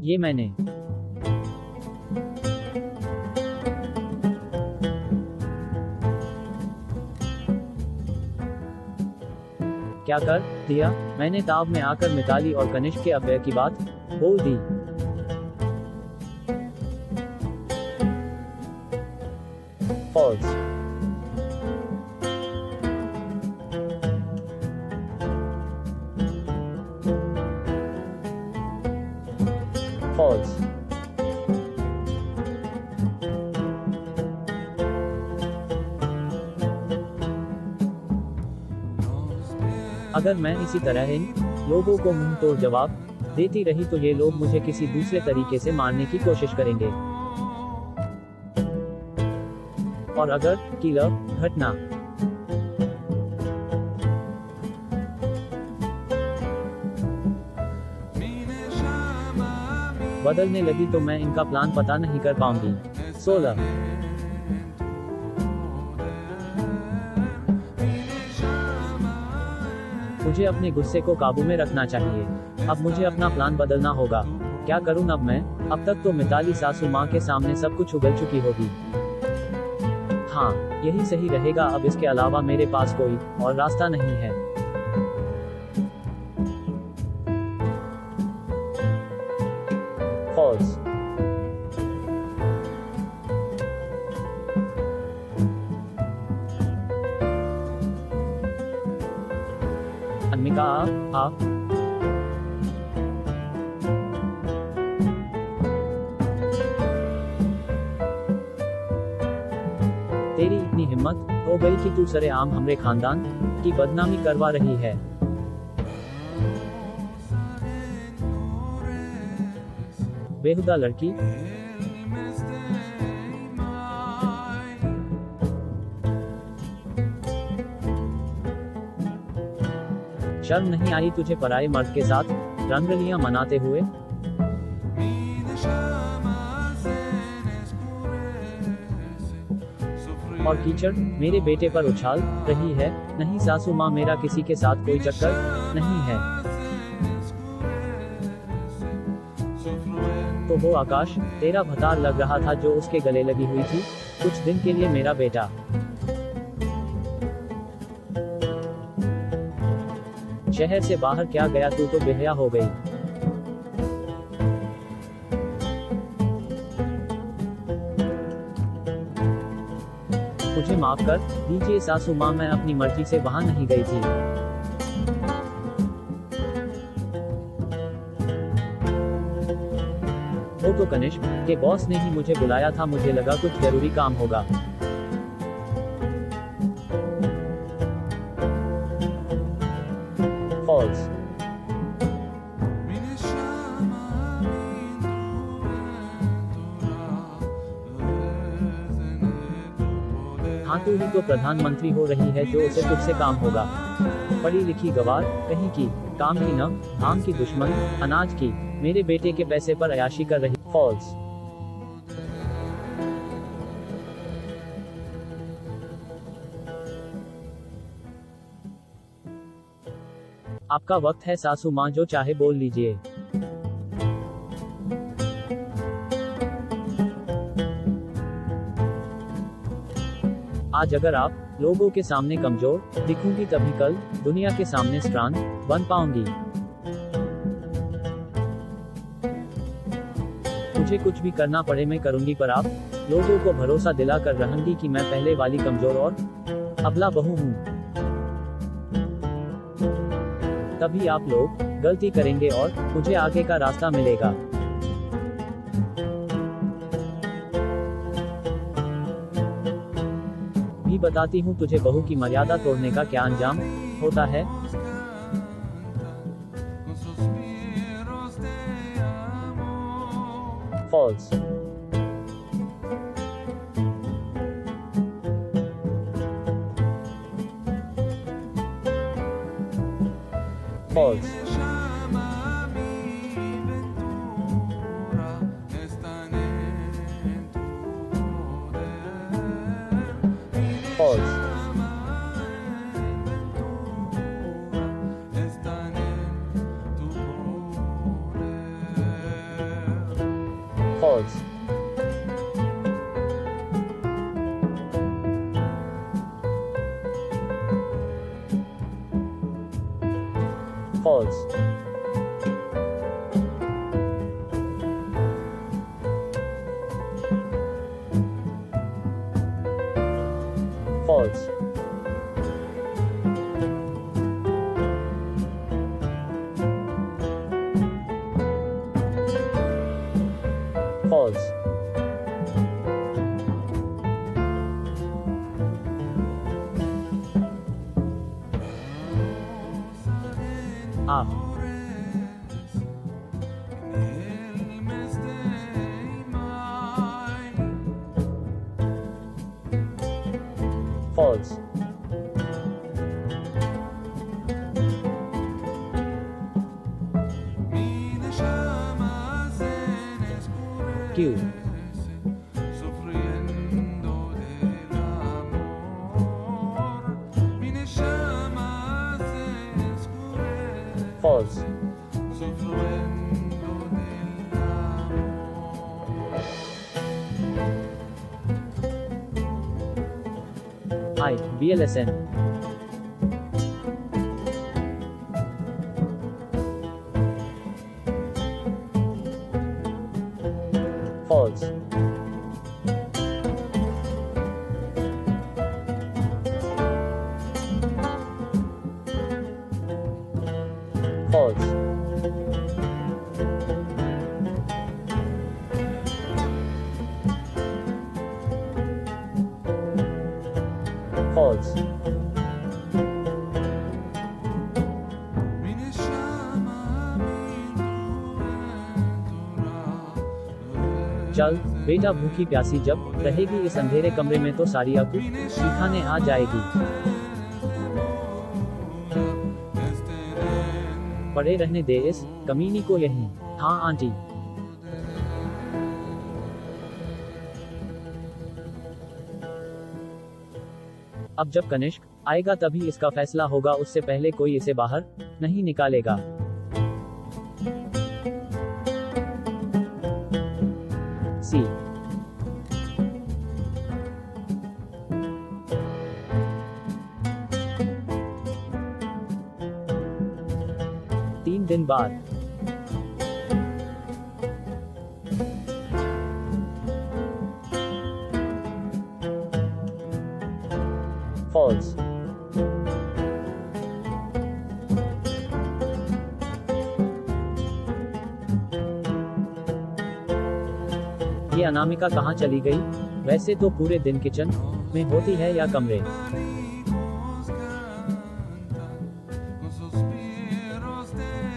ये मैंने क्या कर दिया? मैंने ताव में आकर मिताली और कनिष्क के अव्यय की बात बोल दी। फॉल्स। फॉल्स। अगर मैं इसी तरह इन लोगों को मुंह तोड़ जवाब देती रही तो ये लोग मुझे किसी दूसरे तरीके से मारने की कोशिश करेंगे। और अगर किलर घटना बदलने लगी तो मैं इनका प्लान पता नहीं कर पाऊंगी। 16। मुझे अपने गुस्से को काबू में रखना चाहिए। अब मुझे अपना प्लान बदलना होगा। क्या करूं अब मैं? अब तक तो मिताली सासू माँ के सामने सब कुछ उगल चुकी होगी। हाँ, यही सही रहेगा। अब इसके अलावा मेरे पास कोई और रास्ता नहीं है। फॉल्स। अनमिका आ तेरी इतनी हिम्मत हो गई कि तू सरेआम हमरे खानदान की बदनामी करवा रही है। बेहुदा लड़की। शर्म नहीं आई तुझे पराये मर्द के साथ रंगरलियां मनाते हुए? और कीचड़ मेरे बेटे पर उछाल रही है। नहीं सासू माँ, मेरा किसी के साथ कोई चक्कर नहीं है। तो वो आकाश तेरा भतार लग रहा था जो उसके गले लगी हुई थी कुछ दिन के लिए मेरा बेटा। शहर से बाहर क्या गया तू तो बेहया हो गई। मुझे माफ कर दीजिए सासू माँ, मैं अपनी मर्जी से वहां नहीं गई थी। वो तो कनिष्क के बॉस ने ही मुझे बुलाया था, मुझे लगा कुछ जरूरी काम होगा। फॉल्स। हाँ, तू ही तो प्रधानमंत्री हो रही है, जो उसे तुझसे काम होगा। पढ़ी लिखी गवार कहीं की, काम की न धाम की, दुश्मन अनाज की, मेरे बेटे के पैसे पर अयाशी कर रही। फॉल्स। आपका वक्त है सासू माँ, जो चाहे बोल लीजिए। आज अगर आप लोगों के सामने कमजोर दिखूंगी तभी कल दुनिया के सामने स्ट्रांग बन पाऊंगी। मुझे कुछ भी करना पड़े मैं करूंगी, पर आप लोगों को भरोसा दिला कर रहूंगी कि मैं पहले वाली कमजोर और अबला बहू हूँ। तभी आप लोग गलती करेंगे और मुझे आगे का रास्ता मिलेगा। भी बताती हूँ तुझे बहू की मर्यादा तोड़ने का क्या अंजाम होता है। False. False. False. false, false, false, false, ah, false, Q, false, I, VLSN, false, false, false, चल बेटा, भूखी प्यासी जब रहेगी इस अंधेरे कमरे में तो सारी अकू खाने आ जाएगी। पड़े रहने दे इस कमीनी को यहीं। हाँ आंटी। अब जब कनिष्क आएगा तभी इसका फैसला होगा, उससे पहले कोई इसे बाहर नहीं निकालेगा। सी, तीन दिन बाद false, ये अनामिका कहाँ चली गई? वैसे तो पूरे दिन किचन में होती है या कमरे।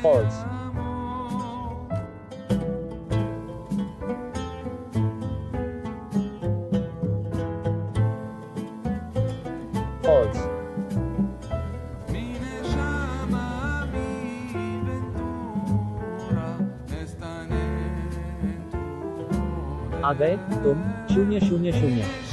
false, false, आ गए तुम 000।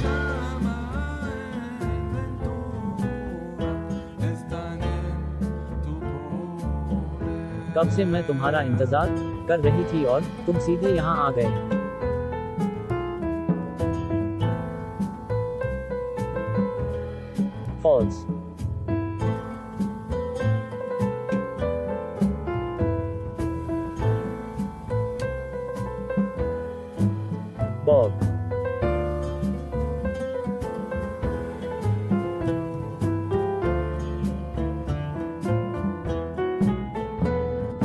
कब से मैं तुम्हारा इंतजार कर रही थी और तुम सीधे यहाँ आ गए। false, Bob,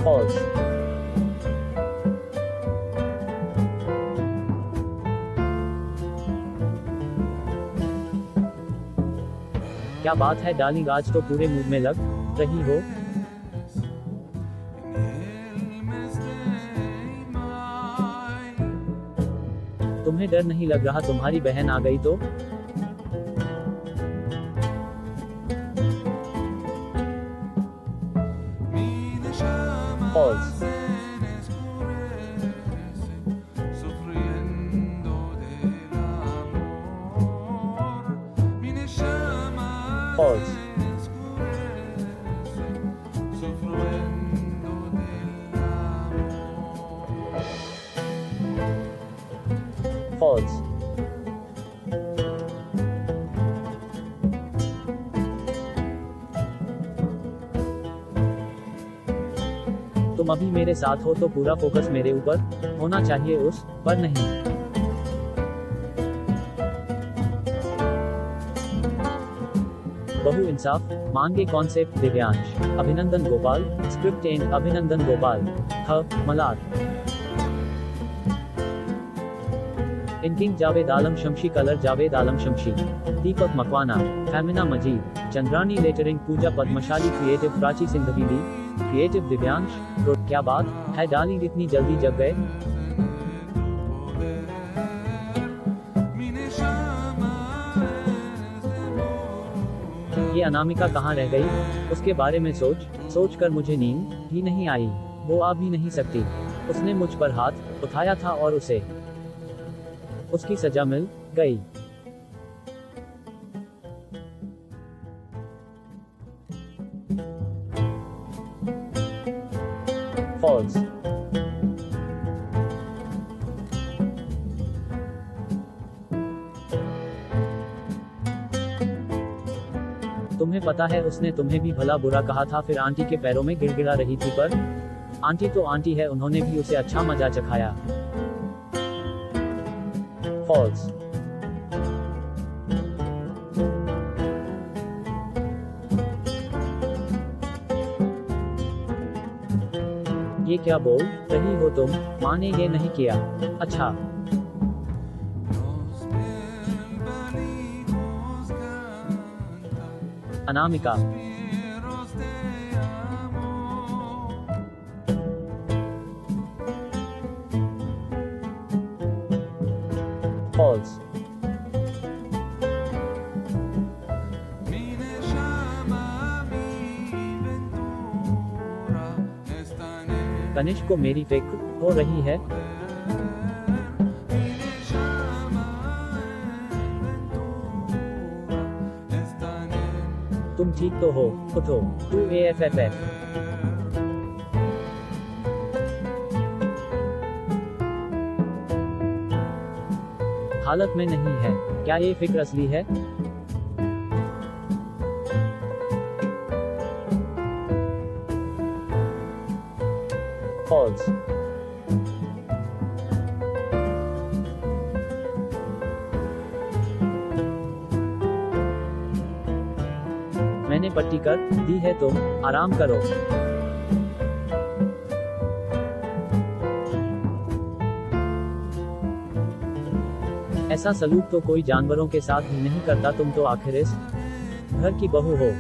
false, क्या बात है डार्लिंग, आज तो पूरे मूड में लग रही हो। तुम्हें डर नहीं लग रहा तुम्हारी बहन आ गई तो? false, false, false. तुम अभी मेरे साथ हो तो पूरा फोकस मेरे ऊपर होना चाहिए, उस पर नहीं। बहु इंसाफ मांगे कॉन्सेप्ट दिव्यांश अभिनंदन गोपाल, स्क्रिप्ट एंड अभिनंदन गोपाल, मलार इंकिंग जावेद आलम शमशी, कलर जावेद आलम शमशी, दीपक मकवाना, फैमिना मजीद, चंद्रानी लेटरिंग पूजा पद्मशाली, क्रिएटिव प्राची सिंधवीली, क्रिएटिव दिव्यांश। क्या बात है डार्लिंग, इतनी जल्दी जग गए? ये अनामिका कहाँ रह गई? उसके बारे में सोच कर मुझे नींद भी नहीं आई। वो आ भी नहीं सकती। उसने मुझ पर हाथ उठाया था और उसे उसकी सजा मिल गई। फॉल्स। तुम्हें पता है उसने तुम्हें भी भला बुरा कहा था, फिर आंटी के पैरों में गिड़गिड़ा रही थी, पर आंटी तो आंटी है, उन्होंने भी उसे अच्छा मजा चखाया। फॉल्स। ये क्या बोल रही हो तुम? माँ ने ये नहीं किया। अच्छा। अनामिका। फॉल्स। कनिष्क को मेरी फिक्र हो रही है। तुम ठीक तो हो? उठो। 2AFFF। हालत में नहीं है। क्या ये फिक्र असली है? फॉल्स। मैंने पट्टी कर दी है, तुम आराम करो। ऐसा सलूक तो कोई जानवरों के साथ भी नहीं करता, तुम तो आखिर इस घर की बहू हो।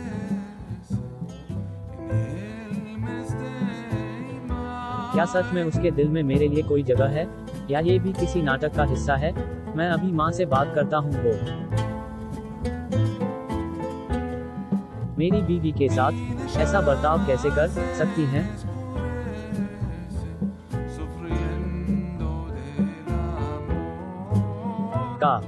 क्या सच में उसके दिल में मेरे लिए कोई जगह है, या ये भी किसी नाटक का हिस्सा है? मैं अभी माँ से बात करता हूँ। वो मेरी बीवी के साथ ऐसा बर्ताव कैसे कर सकती हैं? का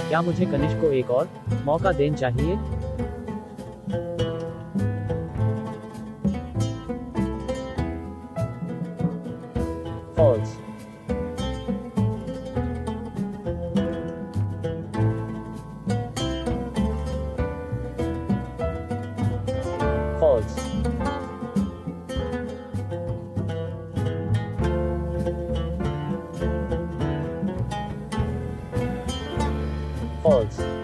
क्या मुझे कनिष्क को एक और मौका देना चाहिए? फॉल्स। फॉल्स। फॉल्स।